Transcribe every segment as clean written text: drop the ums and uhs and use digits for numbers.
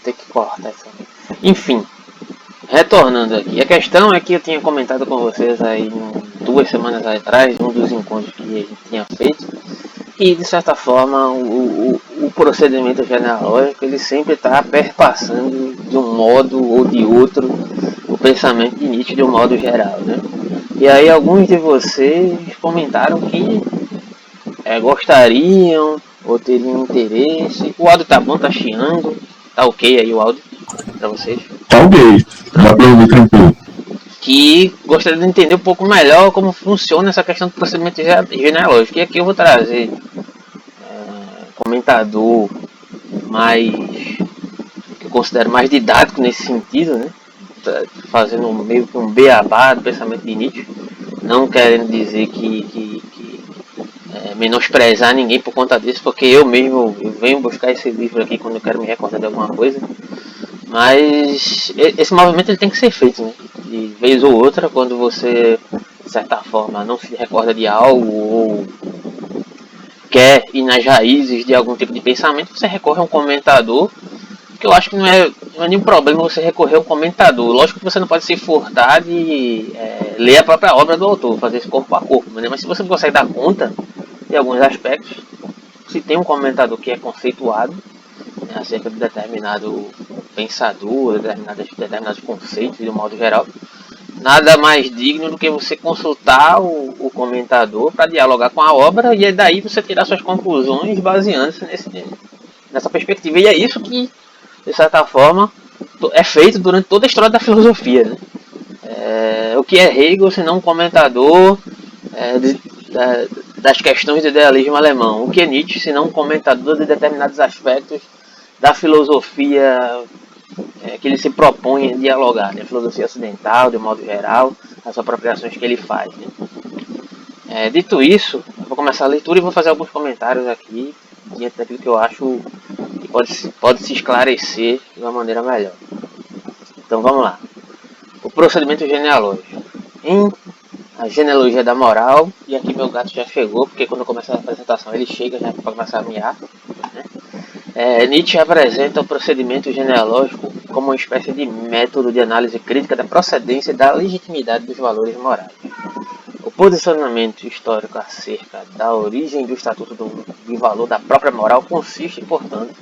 ter que cortar isso. Enfim, retornando aqui, a questão é que eu tinha comentado com vocês aí 2 semanas atrás, um dos encontros que a gente tinha feito, e de certa forma o procedimento genealógico ele sempre está perpassando de um modo ou de outro o pensamento de Nietzsche de um modo geral, né? E aí alguns de vocês comentaram que gostariam ou teriam interesse. O áudio tá bom, tá chiando, tá ok aí o áudio para vocês? Tá ok, dá pra ouvir tranquilo. Que gostaria de entender um pouco melhor como funciona essa questão do procedimento genealógico. E aqui eu vou trazer comentador mais que eu considero mais didático nesse sentido, né? Fazendo meio que um beabá do pensamento de Nietzsche, não querendo dizer que menosprezar ninguém por conta disso, porque eu mesmo eu venho buscar esse livro aqui quando eu quero me recordar de alguma coisa, mas esse movimento ele tem que ser feito, né? De vez ou outra, quando você de certa forma não se recorda de algo ou quer ir nas raízes de algum tipo de pensamento, você recorre a um comentador, que eu acho que não é nenhum problema você recorrer a um comentador. Lógico que você não pode se furtar de ler a própria obra do autor, fazer isso corpo a corpo, né? Mas se você não consegue dar conta de alguns aspectos, se tem um comentador que é conceituado, né, acerca de determinado pensador, determinados conceitos de um modo geral, nada mais digno do que você consultar o comentador para dialogar com a obra e daí você tirar suas conclusões baseando-se nessa perspectiva. E é isso que, de certa forma, é feito durante toda a história da filosofia, né? O que é Hegel se não um comentador das questões do idealismo alemão? O que é Nietzsche se não um comentador de determinados aspectos da filosofia que ele se propõe a dialogar, né? A filosofia ocidental, de modo geral, as apropriações que ele faz, né? Dito isso, eu vou começar a leitura e vou fazer alguns comentários aqui, diante daquilo que eu acho que pode se esclarecer de uma maneira melhor. Então vamos lá. O procedimento genealógico. Em A Genealogia da Moral, e aqui meu gato já chegou, porque quando eu começo a apresentação ele chega já para começar a miar, né? Nietzsche apresenta o procedimento genealógico como uma espécie de método de análise crítica da procedência e da legitimidade dos valores morais. O posicionamento histórico acerca da origem do estatuto de valor da própria moral consiste, portanto,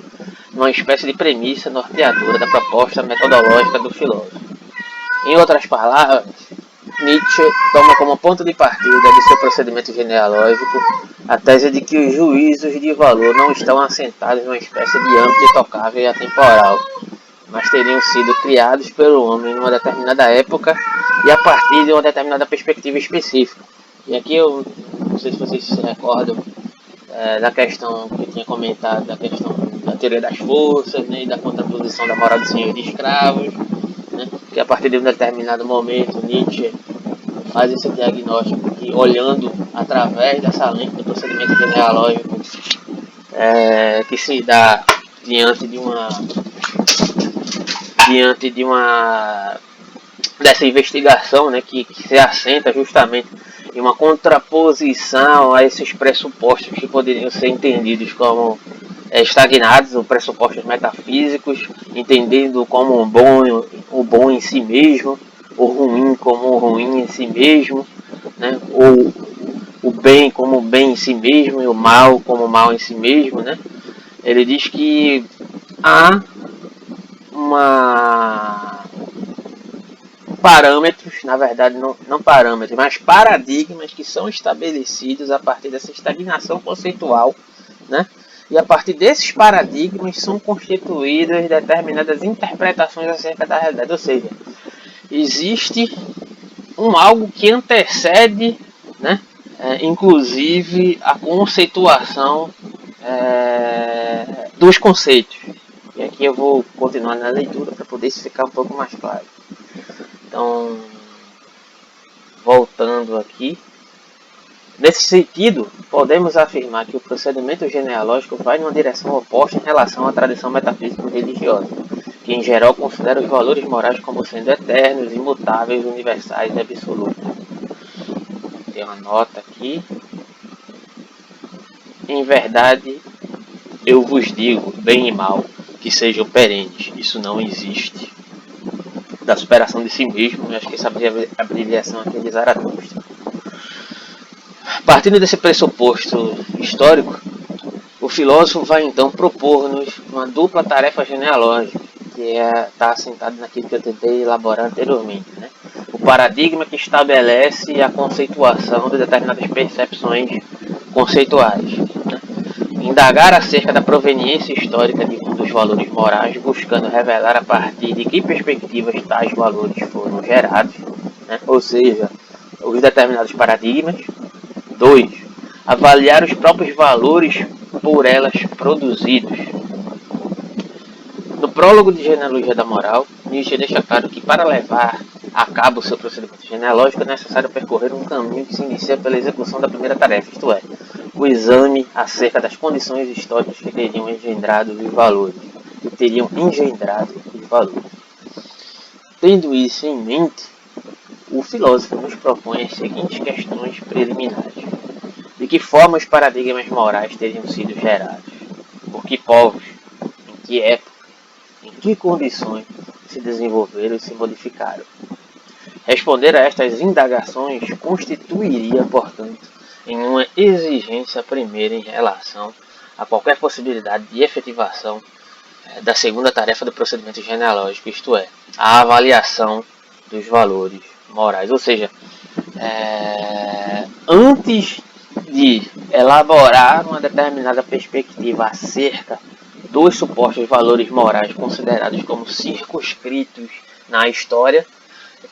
numa espécie de premissa norteadora da proposta metodológica do filósofo. Em outras palavras, Nietzsche toma como ponto de partida de seu procedimento genealógico a tese de que os juízos de valor não estão assentados numa espécie de âmbito intocável e atemporal, mas teriam sido criados pelo homem numa determinada época e a partir de uma determinada perspectiva específica. E aqui eu não sei se vocês se recordam da questão que eu tinha comentado, da questão da teoria das forças, né, e da contraposição da moral de senhor de escravos, né, que a partir de um determinado momento Nietzsche faz esse diagnóstico que, olhando através dessa lente do procedimento genealógico que se dá diante de uma dessa investigação, né, que se assenta justamente em uma contraposição a esses pressupostos que poderiam ser entendidos como estagnados, ou pressupostos metafísicos, entendendo como o bom em si mesmo, o ruim como o ruim em si mesmo, né, ou o bem como o bem em si mesmo e o mal como o mal em si mesmo, né? Ele diz que há parâmetros, na verdade não parâmetros, mas paradigmas que são estabelecidos a partir dessa estagnação conceitual, né? E a partir desses paradigmas são constituídas determinadas interpretações acerca da realidade, ou seja, existe algo que antecede, né? Inclusive a conceituação dos conceitos. E aqui eu vou continuar na leitura para poder isso ficar um pouco mais claro. Então, voltando aqui, nesse sentido, podemos afirmar que o procedimento genealógico vai numa direção oposta em relação à tradição metafísica religiosa, que em geral considera os valores morais como sendo eternos, imutáveis, universais e absolutos. Tem uma nota aqui. Em verdade, eu vos digo, bem e mal, que sejam perenes. Isso não existe. Da superação de si mesmo, eu acho que essa abreviação aqui é de Zaratustra. Partindo desse pressuposto histórico, o filósofo vai então propor-nos uma dupla tarefa genealógica, que está assentada naquilo que eu tentei elaborar anteriormente, né? O paradigma que estabelece a conceituação de determinadas percepções conceituais, né? Indagar acerca da proveniência histórica dos valores morais, buscando revelar a partir de que perspectivas tais valores foram gerados, né? Ou seja, os determinados paradigmas. 2. Avaliar os próprios valores por elas produzidos. No prólogo de Genealogia da Moral, Nietzsche deixa claro que para levar a cabo o seu procedimento genealógico é necessário percorrer um caminho que se inicia pela execução da primeira tarefa, isto é, o exame acerca das condições históricas que teriam engendrado os valores. Tendo isso em mente, o filósofo nos propõe as seguintes questões preliminares. De que forma os paradigmas morais teriam sido gerados? Por que povos? Em que época? Em que condições se desenvolveram e se modificaram? Responder a estas indagações constituiria, portanto, em uma exigência primeira em relação a qualquer possibilidade de efetivação da segunda tarefa do procedimento genealógico, isto é, a avaliação dos valores morais. Ou seja, antes de elaborar uma determinada perspectiva acerca dos supostos valores morais considerados como circunscritos na história,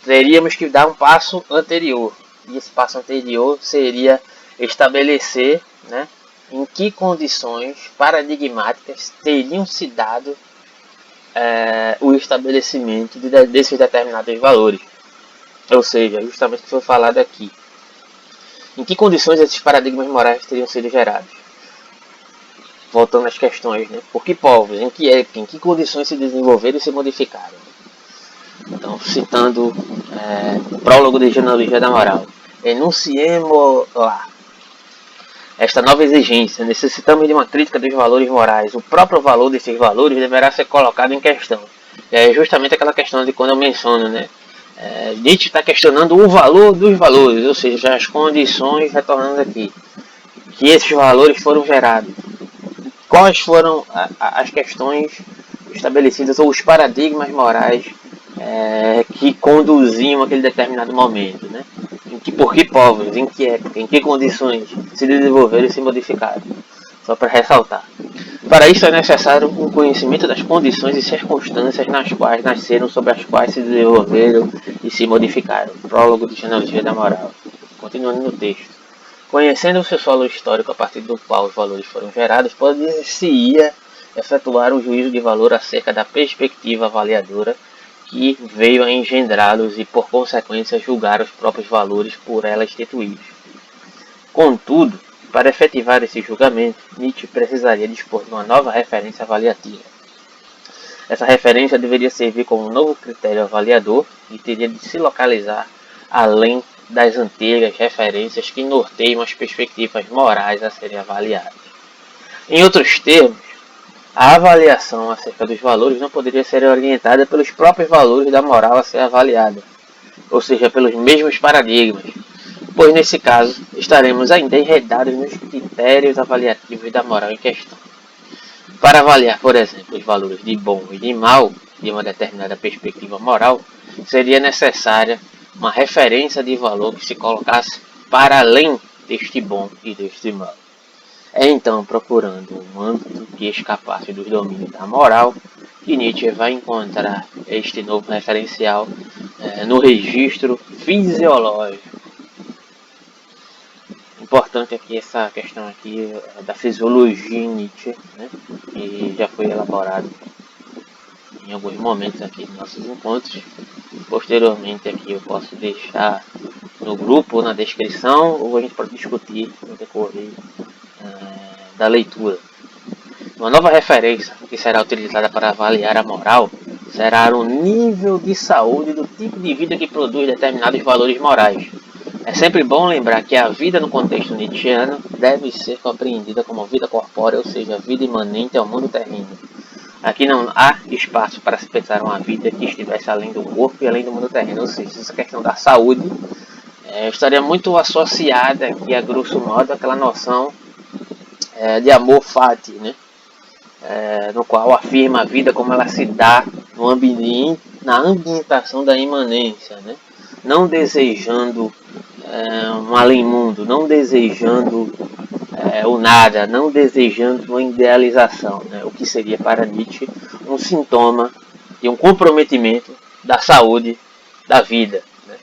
teríamos que dar um passo anterior. E esse passo anterior seria estabelecer, né, em que condições paradigmáticas teriam se dado o estabelecimento desses determinados valores. Ou seja, justamente o que foi falado aqui. Em que condições esses paradigmas morais teriam sido gerados? Voltando às questões, né? Por que povos? Em que época? Em que condições se desenvolveram e se modificaram? Então, citando o prólogo de Genealogia da Moral. Enunciemos lá esta nova exigência. Necessitamos de uma crítica dos valores morais. O próprio valor desses valores deverá ser colocado em questão. É justamente aquela questão de quando eu menciono, né? Nietzsche está questionando o valor dos valores, ou seja, as condições, retornando aqui, que esses valores foram gerados. Quais foram as questões estabelecidas ou os paradigmas morais que conduziam aquele determinado momento, né? Por que povos, em que época, em que condições se desenvolveram e se modificaram. Só para ressaltar. Para isso é necessário um conhecimento das condições e circunstâncias nas quais nasceram, sobre as quais se desenvolveram e se modificaram. Prólogo de Genealogia da Moral. Continuando no texto. Conhecendo o seu solo histórico a partir do qual os valores foram gerados, pode-se-ia efetuar um juízo de valor acerca da perspectiva avaliadora que veio a engendrá-los e, por consequência, julgar os próprios valores por ela instituídos. Contudo, para efetivar esse julgamento, Nietzsche precisaria dispor de uma nova referência avaliativa. Essa referência deveria servir como um novo critério avaliador e teria de se localizar além das antigas referências que norteiam as perspectivas morais a serem avaliadas. Em outros termos, a avaliação acerca dos valores não poderia ser orientada pelos próprios valores da moral a ser avaliada, ou seja, pelos mesmos paradigmas, pois nesse caso estaremos ainda enredados nos critérios avaliativos da moral em questão. Para avaliar, por exemplo, os valores de bom e de mal de uma determinada perspectiva moral, seria necessária uma referência de valor que se colocasse para além deste bom e deste mal. É então procurando um âmbito que escapasse dos domínios da moral que Nietzsche vai encontrar este novo referencial no registro fisiológico. Importante aqui essa questão aqui da fisiologia em Nietzsche, né, que já foi elaborado em alguns momentos aqui nos nossos encontros. Posteriormente aqui eu posso deixar no grupo ou na descrição, ou a gente pode discutir no decorrer da leitura. Uma nova referência que será utilizada para avaliar a moral será o nível de saúde do tipo de vida que produz determinados valores morais. É sempre bom lembrar que a vida no contexto nietzschiano deve ser compreendida como vida corpórea, ou seja, vida imanente ao mundo terreno. Aqui não há espaço para se pensar uma vida que estivesse além do corpo e além do mundo terreno. Ou seja, essa questão da saúde estaria muito associada aqui, a grosso modo, àquela noção de amor fati, né? No qual afirma a vida como ela se dá no ambiente, na ambientação da imanência, né? Não desejando um além-mundo, não desejando o nada, não desejando uma idealização, né? O que seria para Nietzsche um sintoma de um comprometimento da saúde da vida, né?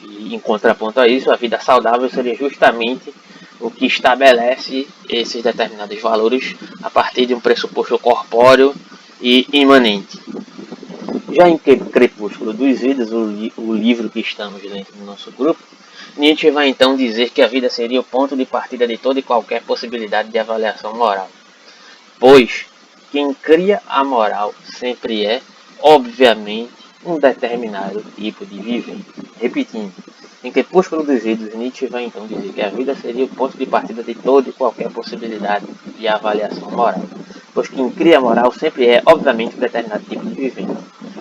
E em contraponto a isso, a vida saudável seria justamente o que estabelece esses determinados valores a partir de um pressuposto corpóreo e imanente. Já em Crepúsculo dos Vidas, o livro que estamos dentro do nosso grupo, Nietzsche vai então dizer que a vida seria o ponto de partida de toda e qualquer possibilidade de avaliação moral. Pois quem cria a moral sempre é, obviamente, um determinado tipo de vivente. Repetindo, em Crepúsculo dos Vidas, Nietzsche vai então dizer que a vida seria o ponto de partida de toda e qualquer possibilidade de avaliação moral. Pois quem cria a moral sempre é, obviamente, um determinado tipo de vivente.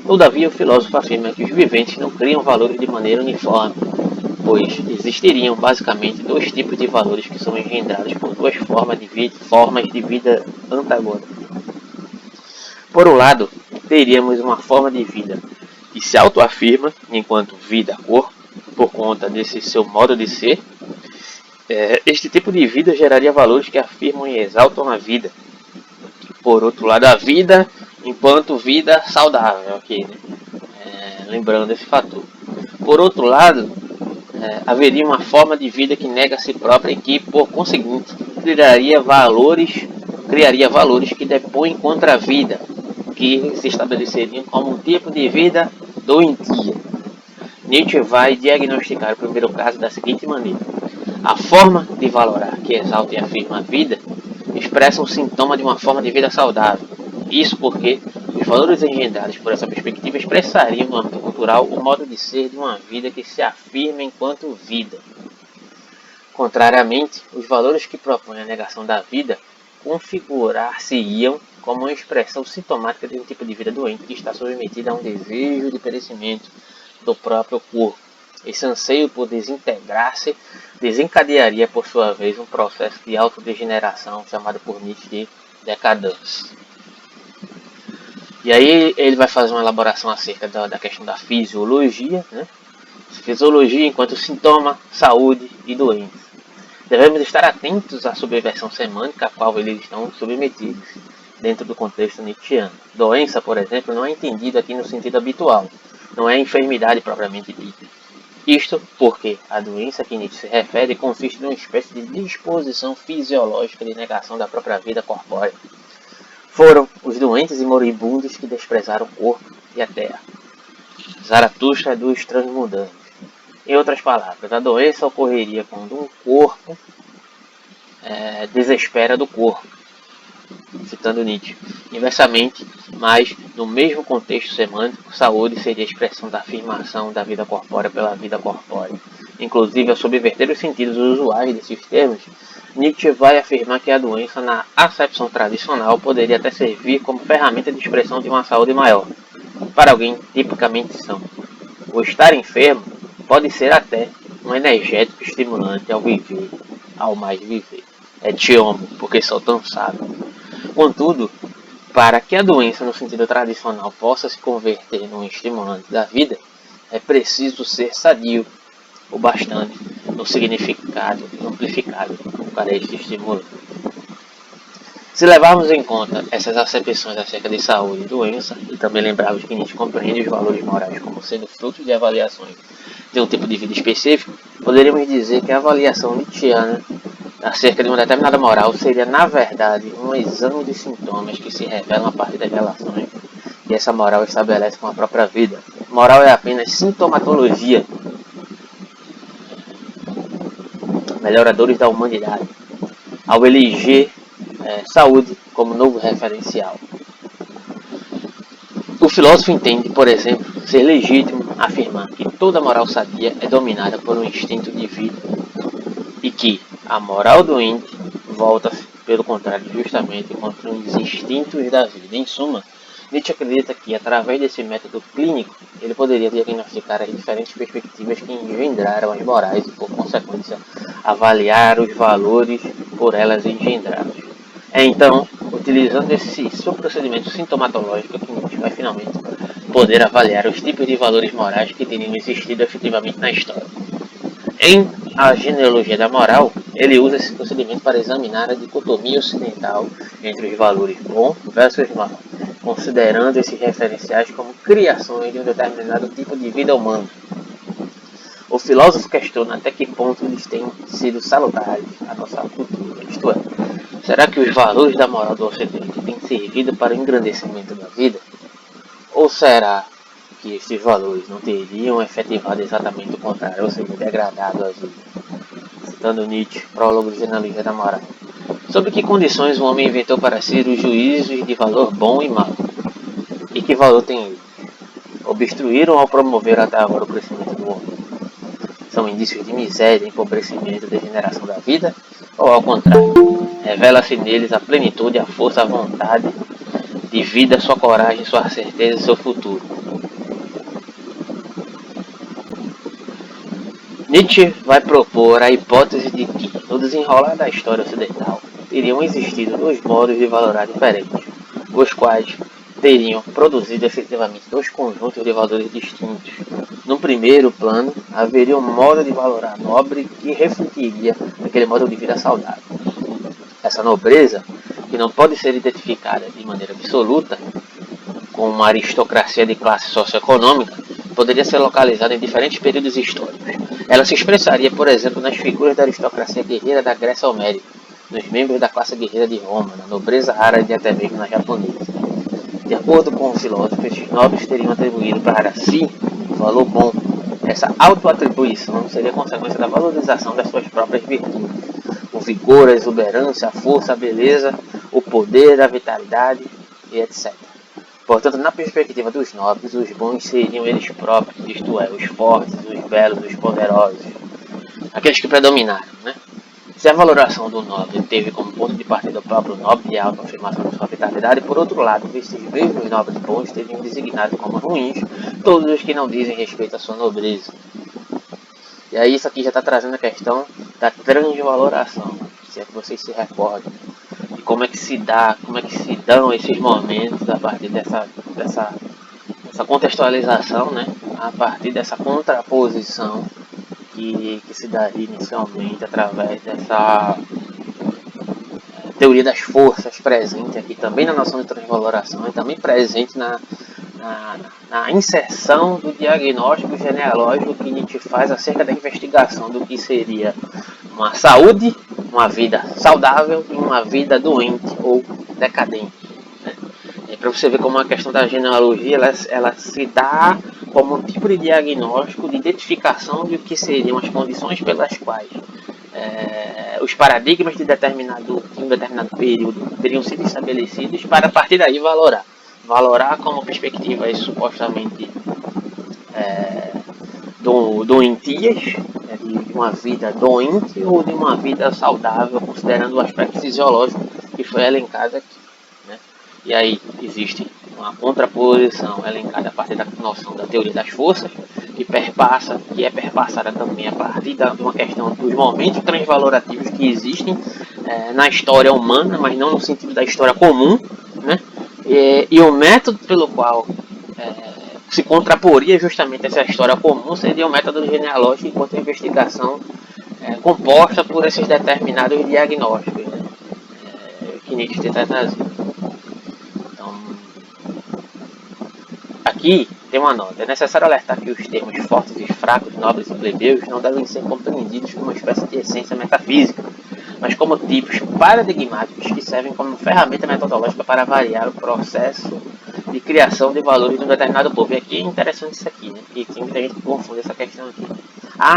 Todavia, o filósofo afirma que os viventes não criam valores de maneira uniforme, pois existiriam basicamente dois tipos de valores que são engendrados por duas formas de vida antagônicas. Por um lado, teríamos uma forma de vida que se autoafirma enquanto vida-corpo, por conta desse seu modo de ser. Este tipo de vida geraria valores que afirmam e exaltam a vida. Por outro lado, a vida enquanto vida saudável, okay, né? Lembrando esse fator. Por outro lado, haveria uma forma de vida que nega a si própria e que, por conseguinte, criaria valores que depõem contra a vida, que se estabeleceriam como um tipo de vida doentia. Nietzsche vai diagnosticar o primeiro caso da seguinte maneira: a forma de valorar que exalta e afirma a vida expressa um sintoma de uma forma de vida saudável. Isso porque os valores engendrados por essa perspectiva expressariam no âmbito cultural o modo de ser de uma vida que se afirma enquanto vida. Contrariamente, os valores que propõem a negação da vida configurar-se-iam como uma expressão sintomática de um tipo de vida doente que está submetida a um desejo de perecimento do próprio corpo. Esse anseio por desintegrar-se desencadearia, por sua vez, um processo de autodegeneração chamado por Nietzsche de decadência. E aí ele vai fazer uma elaboração acerca da questão da fisiologia, né? Fisiologia enquanto sintoma, saúde e doença. Devemos estar atentos à subversão semântica a qual eles estão submetidos dentro do contexto nietzschiano. Doença, por exemplo, não é entendido aqui no sentido habitual, não é enfermidade propriamente dita. Isto porque a doença a que Nietzsche se refere consiste numa espécie de disposição fisiológica de negação da própria vida corpórea. Foram os doentes e moribundos que desprezaram o corpo e a terra. Zaratustra é dos transmundanos. Em outras palavras, a doença ocorreria quando um corpo desespera do corpo, citando Nietzsche. Inversamente, mas no mesmo contexto semântico, saúde seria a expressão da afirmação da vida corpórea pela vida corpórea. Inclusive, ao subverter os sentidos usuais desses termos, Nietzsche vai afirmar que a doença, na acepção tradicional, poderia até servir como ferramenta de expressão de uma saúde maior, para alguém tipicamente são. O estar enfermo pode ser até um energético estimulante ao viver, ao mais viver. É te amo, porque sou tão sábio. Contudo, para que a doença no sentido tradicional possa se converter num estimulante da vida, é preciso ser sadio o bastante no significado amplificado para este estimulante. Se levarmos em conta essas acepções acerca de saúde e doença, e também lembrarmos que Nietzsche compreende os valores morais como sendo frutos de avaliações de um tipo de vida específico, poderíamos dizer que a avaliação nietzschiana acerca de uma determinada moral seria, na verdade, um exame de sintomas que se revelam a partir das relações que essa moral estabelece com a própria vida. Moral é apenas sintomatologia, melhoradores da humanidade, ao eleger saúde como novo referencial. O filósofo entende, por exemplo, ser legítimo afirmar que toda moral sadia é dominada por um instinto de vida e que a moral doente volta-se, pelo contrário, justamente contra os instintos da vida. Em suma, Nietzsche acredita que, através desse método clínico, ele poderia diagnosticar as diferentes perspectivas que engendraram as morais e, por consequência, avaliar os valores por elas engendrados. Então, utilizando esse seu procedimento sintomatológico, que Nietzsche vai finalmente poder avaliar os tipos de valores morais que teriam existido efetivamente na história. Em A Genealogia da Moral, ele usa esse procedimento para examinar a dicotomia ocidental entre os valores bom versus mal, considerando esses referenciais como criações de um determinado tipo de vida humana. O filósofo questiona até que ponto eles têm sido salutares à nossa cultura, isto é, será que os valores da moral do Ocidente têm servido para o engrandecimento da vida? Ou será que esses valores não teriam efetivado exatamente o contrário, ou seja, degradado a vida? Citando Nietzsche, prólogo de Genealogia da Moral. Sob que condições o homem inventou para si os juízos de valor bom e mau? E que valor tem eles? Obstruíram ao promover até agora o crescimento do homem? São indícios de miséria, empobrecimento e degeneração da vida? Ou ao contrário, revela-se neles a plenitude, a força, a vontade de vida, sua coragem, sua certeza e seu futuro? Nietzsche vai propor a hipótese de que, no desenrolar da história ocidental, teriam existido dois modos de valorar diferentes, os quais teriam produzido efetivamente dois conjuntos de valores distintos. No primeiro plano, haveria um modo de valorar nobre que refletiria aquele modo de vida saudável. Essa nobreza, que não pode ser identificada de maneira absoluta com uma aristocracia de classe socioeconômica, poderia ser localizada em diferentes períodos históricos. Ela se expressaria, por exemplo, nas figuras da aristocracia guerreira da Grécia Homérica, nos membros da classe guerreira de Roma, na nobreza árabe e até mesmo na japonesa. De acordo com o filósofo, estes nobres teriam atribuído para si um valor bom. Essa autoatribuição seria consequência da valorização das suas próprias virtudes. O vigor, a exuberância, a força, a beleza, o poder, a vitalidade e etc. Portanto, na perspectiva dos nobres, os bons seriam eles próprios, isto é, os fortes, os belos, os poderosos, aqueles que predominaram, né? Se a valoração do nobre teve como ponto de partida o próprio nobre e a autoafirmação de sua vitalidade, por outro lado, estes mesmos nobres bons teriam designado como ruins todos os que não dizem respeito à sua nobreza. E aí isso aqui já está trazendo a questão da transvaloração, se é que vocês se recordam. E como é que se dão esses momentos a partir dessa contextualização, né? A partir dessa contraposição que se daria inicialmente através dessa teoria das forças presente aqui também na noção de transvaloração e também presente na inserção do diagnóstico genealógico que Nietzsche faz acerca da investigação do que seria uma saúde, uma vida saudável e uma vida doente ou decadente. Né? Para você ver como a questão da genealogia ela se dá como um tipo de diagnóstico de identificação de o que seriam as condições pelas quais os paradigmas de um determinado período teriam sido estabelecidos para a partir daí valorar como perspectivas supostamente doentias, de uma vida doente ou de uma vida saudável, considerando o aspecto fisiológico que foi elencado aqui. Né? E aí existe uma contraposição elencada a partir da noção da teoria das forças, que é perpassada também a partir de uma questão dos momentos transvalorativos que existem na história humana, mas não no sentido da história comum, né? E o método pelo qual se contraporia justamente essa história comum seria o método genealógico enquanto investigação composta por esses determinados diagnósticos, né? Que Nietzsche tenta trazer. Então, aqui tem uma nota. É necessário alertar que os termos fortes e fracos, nobres e plebeus não devem ser compreendidos como uma espécie de essência metafísica, mas como tipos paradigmáticos que servem como ferramenta metodológica para avaliar o processo de criação de valores de um determinado povo. E aqui é interessante isso aqui, né? Porque tem muita gente que confunde essa questão aqui.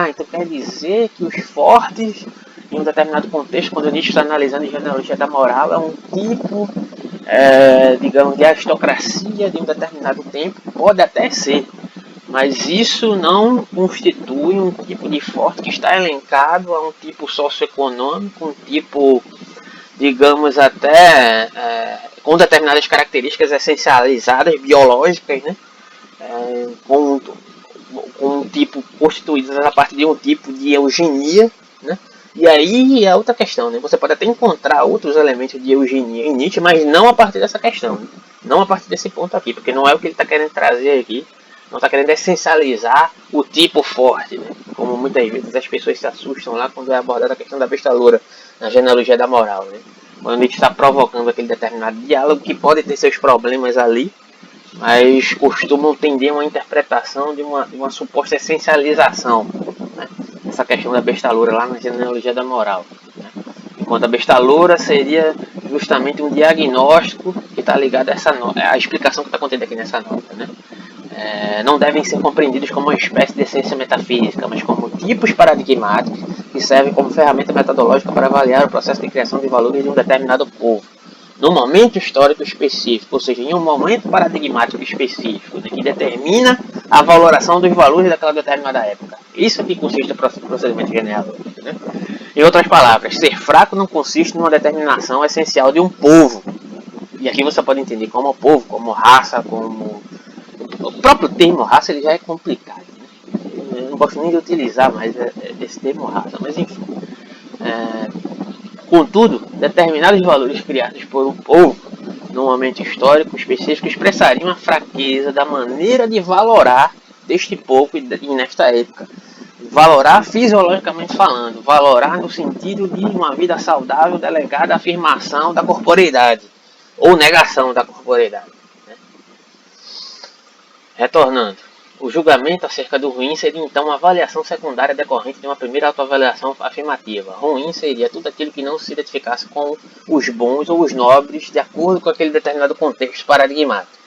Então quer dizer que os fortes, em um determinado contexto, quando Nietzsche está analisando a genealogia da moral, é um tipo, digamos, de aristocracia de um determinado tempo? Pode até ser, mas isso não constitui um tipo de forte que está elencado a um tipo socioeconômico, um tipo digamos até com determinadas características essencializadas, biológicas, né? Com um tipo constituídas a partir de um tipo de eugenia, né? E aí é outra questão, né? Você pode até encontrar outros elementos de eugenia em Nietzsche, mas não a partir dessa questão, né? Não a partir desse ponto aqui, porque não é o que ele está querendo trazer aqui. Não está querendo essencializar o tipo forte, né? Como muitas vezes as pessoas se assustam lá quando é abordada a questão da besta loura na genealogia da moral, né? Quando Nietzsche está provocando aquele determinado diálogo que pode ter seus problemas ali, mas costumam tender a uma interpretação de uma suposta essencialização, né? Essa questão da besta loura lá na genealogia da moral, né? Enquanto a besta loura seria justamente um diagnóstico que está ligado a essa a explicação que está contida aqui nessa nota, né? Não devem ser compreendidos como uma espécie de essência metafísica, mas como tipos paradigmáticos que servem como ferramenta metodológica para avaliar o processo de criação de valores de um determinado povo, num momento histórico específico, ou seja, em um momento paradigmático específico, né, que determina a valoração dos valores daquela determinada época. Isso aqui consiste o procedimento genealógico, né? Em outras palavras, ser fraco não consiste numa determinação essencial de um povo. E aqui você pode entender como povo, como raça, como... O próprio termo raça ele já é complicado, né? Eu não gosto nem de utilizar mais esse termo raça, mas enfim. Contudo, determinados valores criados por um povo, num momento histórico específico, expressariam a fraqueza da maneira de valorar deste povo e nesta época. Valorar fisiologicamente falando, valorar no sentido de uma vida saudável delegada à afirmação da corporeidade, ou negação da corporeidade. Né? Retornando. O julgamento acerca do ruim seria então uma avaliação secundária decorrente de uma primeira autoavaliação afirmativa. Ruim seria tudo aquilo que não se identificasse com os bons ou os nobres de acordo com aquele determinado contexto paradigmático.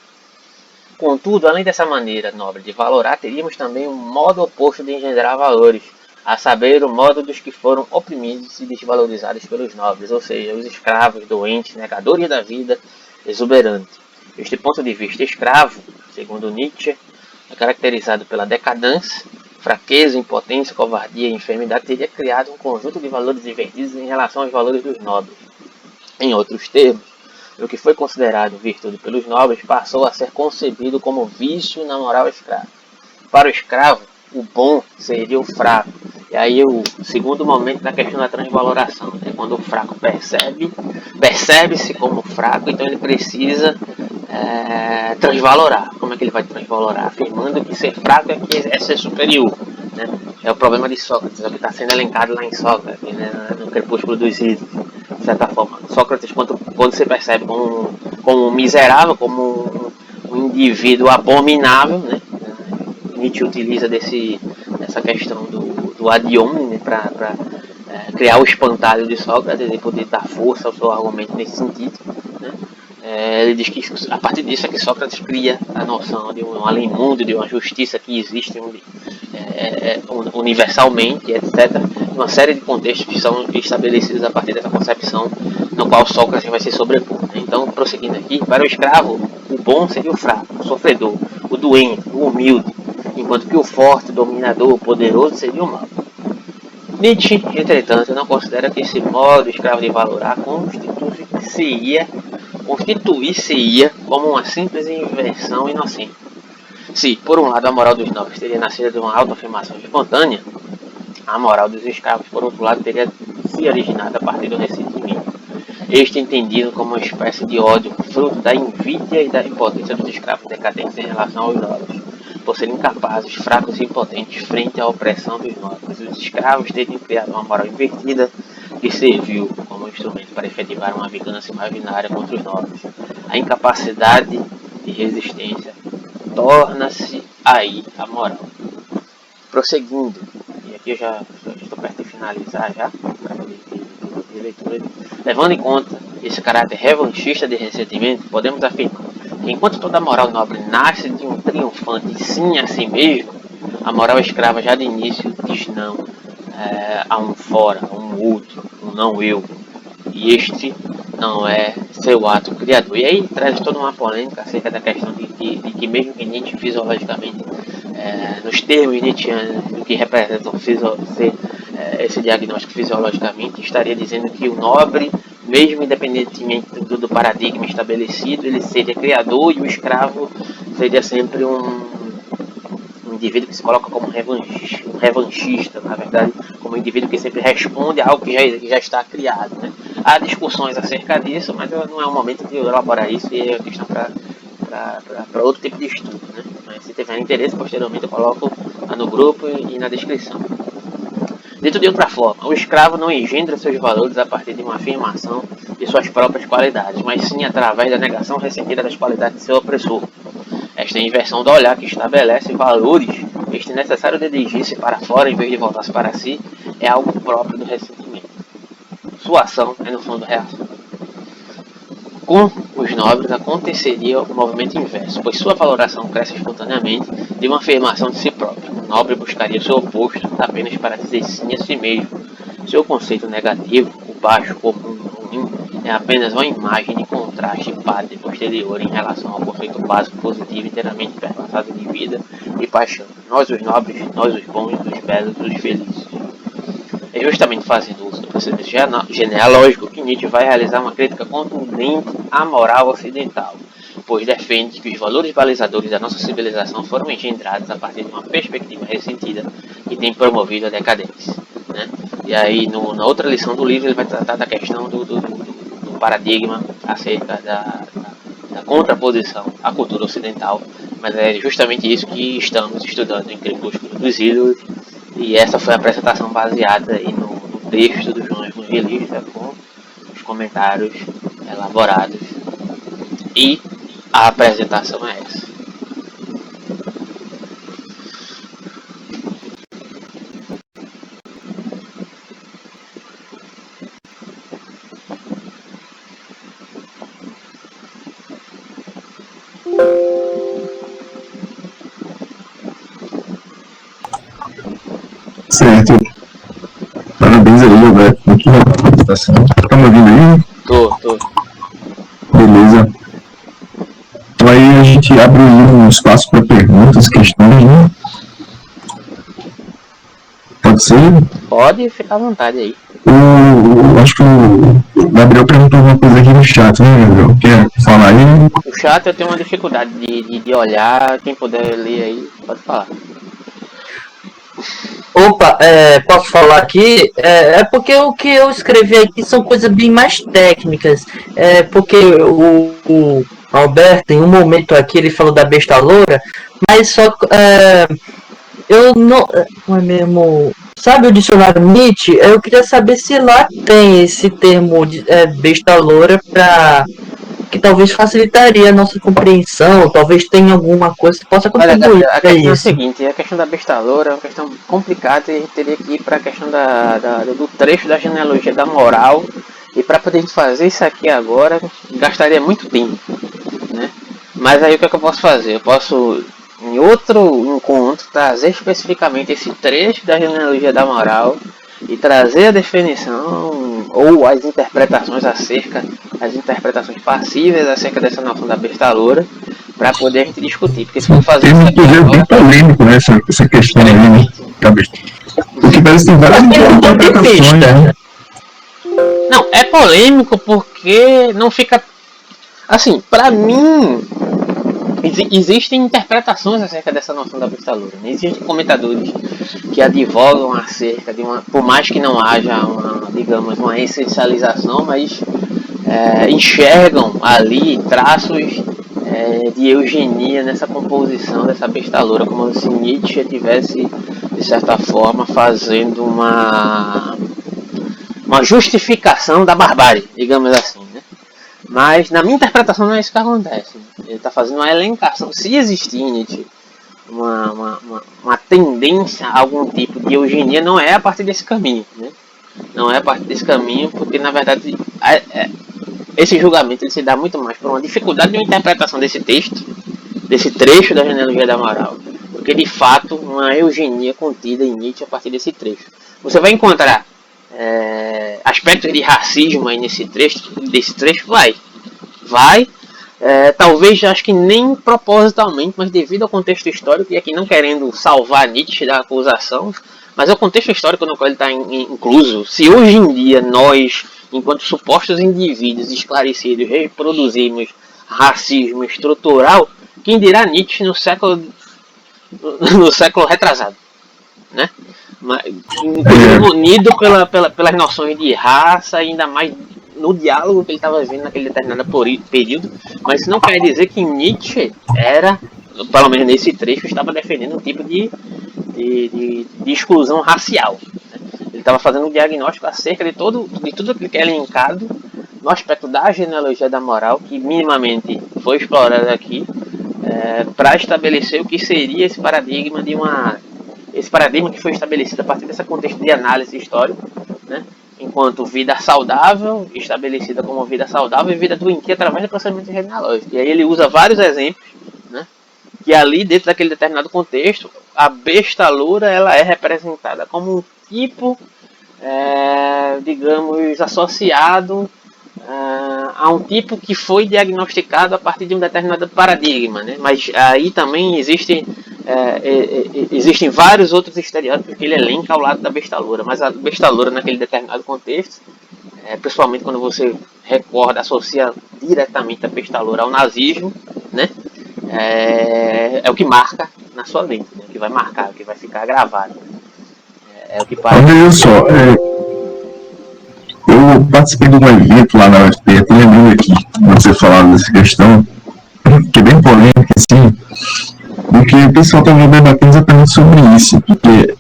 Contudo, além dessa maneira nobre de valorar, teríamos também um modo oposto de engendrar valores, a saber, o modo dos que foram oprimidos e desvalorizados pelos nobres, ou seja, os escravos, doentes, negadores da vida, exuberantes. Este ponto de vista escravo, segundo Nietzsche, é caracterizado pela decadência, fraqueza, impotência, covardia e enfermidade, teria criado um conjunto de valores invertidos em relação aos valores dos nobres. Em outros termos, o que foi considerado virtude pelos nobres passou a ser concebido como vício na moral escrava. Para o escravo, o bom seria o fraco. E aí o segundo momento da questão da transvaloração, né? Quando o fraco percebe-se como fraco, então ele precisa transvalorar. Como é que ele vai transvalorar? Afirmando que ser fraco é ser superior. Né? É o problema de Sócrates, é o que está sendo elencado lá em Sócrates, né? No Crepúsculo dos Ídolos, de certa forma. Sócrates, quando se percebe como um miserável, como um indivíduo abominável, né? Nietzsche utiliza dessa questão do adiome, né? Para criar o espantalho de Sócrates e poder dar força ao seu argumento nesse sentido. Né? Ele diz que a partir disso é que Sócrates cria a noção de um além-mundo, de uma justiça que existe universalmente, etc. Uma série de contextos que são estabelecidos a partir dessa concepção no qual Sócrates vai se sobrepor. Né? Então, prosseguindo aqui, para o escravo, o bom seria o fraco, o sofredor, o doente, o humilde, enquanto que o forte, o dominador, o poderoso seria o mal. Nietzsche, entretanto, não considera que esse modo escravo de valorar constituir-se-ia como uma simples invenção inocente. Se, por um lado, a moral dos nobres teria nascido de uma autoafirmação espontânea, a moral dos escravos, por outro lado, teria se originado a partir do ressentimento. Este entendido como uma espécie de ódio, fruto da invídia e da impotência dos escravos decadentes em relação aos nobres, por serem incapazes, fracos e impotentes frente à opressão dos nobres. Os escravos teriam criado uma moral invertida que serviu como instrumento para efetivar uma vingança imaginária contra os nobres. A incapacidade de resistência torna-se aí a moral. Prosseguindo, e aqui eu já estou perto de finalizar já, de leitura. Levando em conta esse caráter revanchista de ressentimento, podemos afirmar que enquanto toda moral nobre nasce de um triunfante sim a si mesmo, a moral escrava já de início diz não a um fora, a um outro, um não eu. E este não é seu ato criador. E aí traz toda uma polêmica acerca da questão de que mesmo que Nietzsche fisiologicamente, nos termos nietzschianos, do que representam esse diagnóstico fisiologicamente, estaria dizendo que o nobre mesmo independentemente do paradigma estabelecido, ele seria criador e o escravo seria sempre um indivíduo que se coloca como um revanchista, na verdade, como um indivíduo que sempre responde a algo que já está criado, né? Há discussões acerca disso, mas não é o momento de elaborar isso e é questão para outro tipo de estudo, né? Mas se tiver interesse, posteriormente eu coloco lá no grupo e na descrição. Dito de outra forma, o escravo não engendra seus valores a partir de uma afirmação de suas próprias qualidades, mas sim através da negação ressentida das qualidades de seu opressor. Esta inversão do olhar que estabelece valores, este necessário de dirigir-se para fora em vez de voltar-se para si, é algo próprio do ressentimento. Sua ação é no fundo reação. Com os nobres aconteceria o movimento inverso, pois sua valoração cresce espontaneamente de uma afirmação de si próprio. O nobre buscaria seu oposto apenas para dizer sim a si mesmo. Seu conceito negativo, o baixo, comum, ruim, é apenas uma imagem de contraste pátrio e posterior em relação ao conceito básico positivo inteiramente perpassado de vida e paixão. Nós os nobres, nós os bons, os belos, os felizes. É justamente fazendo uso do processo genealógico que Nietzsche vai realizar uma crítica contundente à moral ocidental, pois defende que os valores balizadores da nossa civilização foram engendrados a partir de uma perspectiva ressentida que tem promovido a decadência, né? E aí, na outra lição do livro, ele vai tratar da questão do paradigma acerca da contraposição à cultura ocidental, mas é justamente isso que estamos estudando em Crepúsculo dos Ídolos. E essa foi a apresentação baseada aí no texto do João Evangelista, com os comentários elaborados. E a apresentação é essa. Certo. Parabéns aí, Roberto. Muito boa a apresentação. Tá me ouvindo aí? Tô. Beleza. Então aí a gente abre um espaço para perguntas, questões, né? Pode ser? Pode ficar à vontade aí. Acho que o Gabriel perguntou alguma coisa aqui no chat, né, Gabriel? Quer falar aí? O chat eu tenho uma dificuldade de olhar. Quem puder ler aí, pode falar. Opa, posso falar aqui? É porque o que eu escrevi aqui são coisas bem mais técnicas. Porque o Alberto, em um momento aqui, ele falou da besta loura, mas só eu não é mesmo. Sabe o dicionário Nietzsche? Eu queria saber se lá tem esse termo de besta loura para que talvez facilitaria a nossa compreensão, talvez tenha alguma coisa que possa contribuir a para questão é a isso. seguinte, a questão da besta loura é uma questão complicada e a gente teria que ir para a questão do trecho da genealogia da moral, e para poder fazer isso aqui agora gastaria muito tempo, né? Mas aí o que é que eu posso fazer? Eu posso, em outro encontro, trazer especificamente esse trecho da genealogia da moral e trazer a definição ou as interpretações passíveis acerca dessa noção da besta loura, para poder a gente discutir. Porque se for fazer isso aqui agora, é bem polêmico, né, essa questão aí, né? Porque parece que tem várias interpretações, né? Não, é polêmico porque não fica... Assim, para mim, existem interpretações acerca dessa noção da besta loura, né? Existem comentadores que advogam acerca de uma... Por mais que não haja uma essencialização, mas enxergam ali traços de eugenia nessa composição dessa besta loura, como se Nietzsche estivesse, de certa forma, fazendo uma justificação da barbárie, digamos assim, né? Mas na minha interpretação não é isso que acontece. Ele está fazendo uma elencação. Se existir em Nietzsche uma tendência a algum tipo de eugenia, não é a partir desse caminho, né? Não é a partir desse caminho, porque na verdade esse julgamento ele se dá muito mais por uma dificuldade de uma interpretação desse texto, desse trecho da genealogia da moral, do que de fato uma eugenia contida em Nietzsche a partir desse trecho. Você vai encontrar aspectos de racismo aí desse trecho, vai, talvez, acho que nem propositalmente, mas devido ao contexto histórico, e aqui não querendo salvar Nietzsche da acusação, mas é o contexto histórico no qual ele está incluso. Se hoje em dia nós enquanto supostos indivíduos esclarecidos reproduzimos racismo estrutural, quem dirá Nietzsche no século retrasado, né? Unido pelas noções de raça, ainda mais no diálogo que ele estava vivendo naquele determinado período, mas isso não quer dizer que Nietzsche era, pelo menos nesse trecho, estava defendendo um tipo de exclusão racial. Ele estava fazendo um diagnóstico acerca de tudo aquilo que é elencado no aspecto da genealogia da moral, que minimamente foi explorado aqui, para estabelecer o que seria esse paradigma que foi estabelecido a partir desse contexto de análise histórica, né? Enquanto vida saudável, estabelecida como vida saudável, e vida doentia através do processamento genealógico. E aí ele usa vários exemplos, né? Que ali, dentro daquele determinado contexto, a besta loura ela é representada como um tipo, digamos, associado a um tipo que foi diagnosticado a partir de um determinado paradigma, né? Mas aí também existem vários outros estereótipos que ele elenca ao lado da besta loura, mas a besta loura naquele determinado contexto, principalmente quando você recorda, associa diretamente a besta loura ao nazismo, né? É o que marca na sua mente, né? O que vai marcar, o que vai ficar gravado. É o que parece. Olha só, eu participei de um evento lá na UFP, até lembrei aqui, você falando dessa questão, que é bem polêmica, assim, porque o pessoal estava debatendo exatamente sobre isso, porque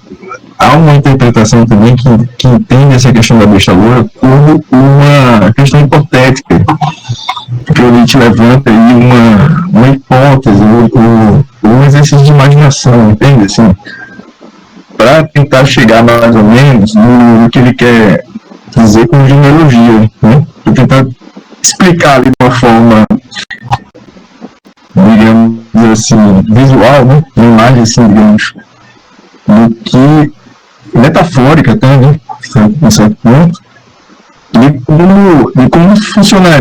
há uma interpretação também que entende essa questão da besta loura como uma questão hipotética, porque o Nietzsche levanta aí uma hipótese, ou um exercício de imaginação, entende? Assim, para tentar chegar mais ou menos no que ele quer dizer com genealogia, né? Para tentar explicar ali de uma forma, digamos assim, visual, né? Uma imagem assim, digamos, do que metafórica até, né? Em certo ponto, de como funcionaria